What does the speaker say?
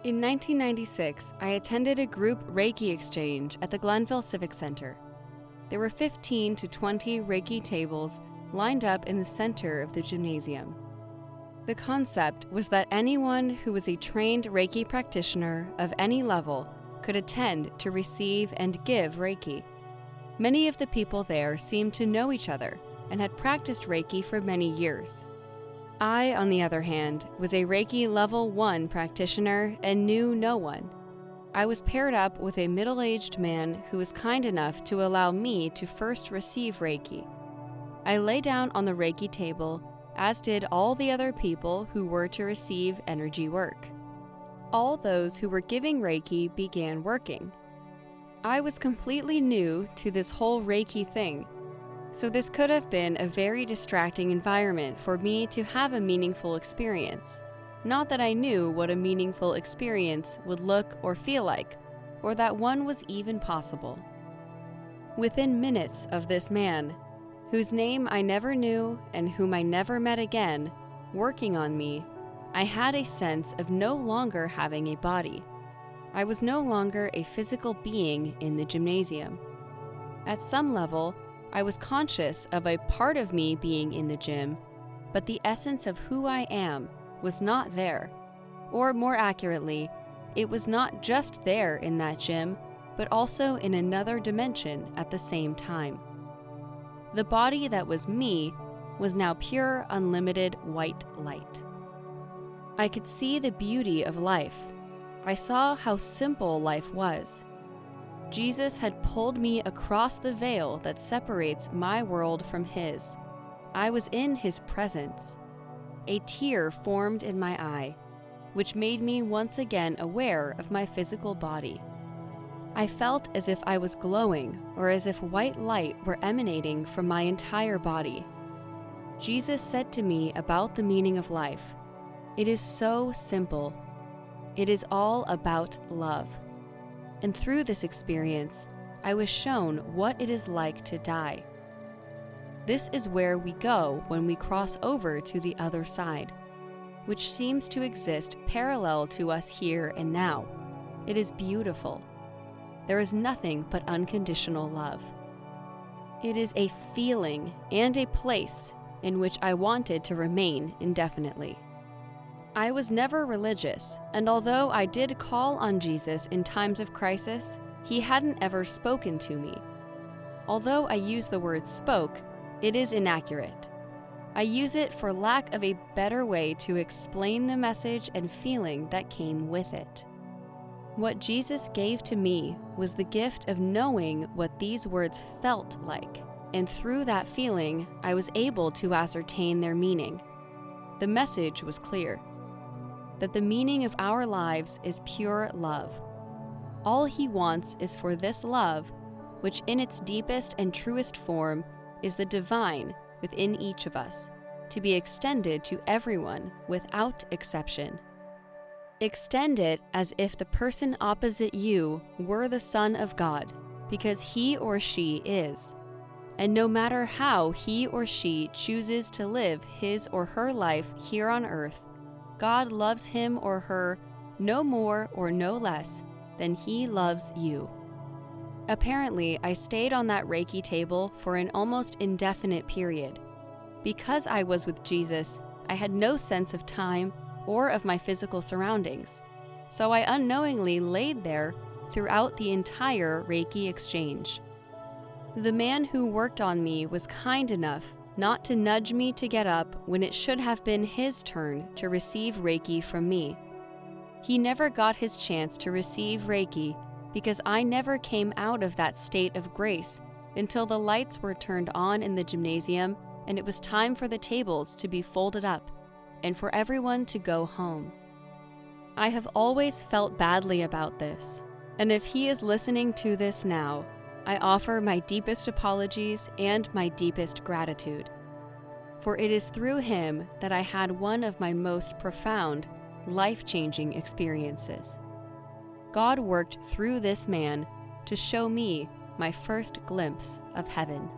In 1996, I attended a group Reiki exchange at the Glenville Civic Center. There were 15 to 20 Reiki tables lined up in the center of the gymnasium. The concept was that anyone who was a trained Reiki practitioner of any level could attend to receive and give Reiki. Many of the people there seemed to know each other and had practiced Reiki for many years. I, on the other hand, was a Reiki Level 1 practitioner and knew no one. I was paired up with a middle-aged man who was kind enough to allow me to first receive Reiki. I lay down on the Reiki table, as did all the other people who were to receive energy work. All those who were giving Reiki began working. I was completely new to this whole Reiki thing, so this could have been a very distracting environment for me to have a meaningful experience. Not that I knew what a meaningful experience would look or feel like, or that one was even possible. Within minutes of this man, whose name I never knew and whom I never met again, working on me, I had a sense of no longer having a body. I was no longer a physical being in the gymnasium. At some level, I was conscious of a part of me being in the gym, but the essence of who I am was not there. Or more accurately, it was not just there in that gym, but also in another dimension at the same time. The body that was me was now pure, unlimited white light. I could see the beauty of life. I saw how simple life was. Jesus had pulled me across the veil that separates my world from his. I was in his presence. A tear formed in my eye, which made me once again aware of my physical body. I felt as if I was glowing, or as if white light were emanating from my entire body. Jesus said to me about the meaning of life, "It is so simple. It is all about love." And through this experience, I was shown what it is like to die. This is where we go when we cross over to the other side, which seems to exist parallel to us here and now. It is beautiful. There is nothing but unconditional love. It is a feeling and a place in which I wanted to remain indefinitely. I was never religious, and although I did call on Jesus in times of crisis, he hadn't ever spoken to me. Although I use the word spoke, it is inaccurate. I use it for lack of a better way to explain the message and feeling that came with it. What Jesus gave to me was the gift of knowing what these words felt like, and through that feeling, I was able to ascertain their meaning. The message was clear, that the meaning of our lives is pure love. All he wants is for this love, which in its deepest and truest form is the divine within each of us, to be extended to everyone without exception. Extend it as if the person opposite you were the Son of God, because he or she is. And no matter how he or she chooses to live his or her life here on earth, God loves him or her no more or no less than he loves you. Apparently, I stayed on that Reiki table for an almost indefinite period. Because I was with Jesus, I had no sense of time or of my physical surroundings, so I unknowingly laid there throughout the entire Reiki exchange. The man who worked on me was kind enough not to nudge me to get up when it should have been his turn to receive Reiki from me. He never got his chance to receive Reiki because I never came out of that state of grace until the lights were turned on in the gymnasium and it was time for the tables to be folded up and for everyone to go home. I have always felt badly about this, and if he is listening to this now, I offer my deepest apologies and my deepest gratitude. For it is through him that I had one of my most profound, life-changing experiences. God worked through this man to show me my first glimpse of heaven.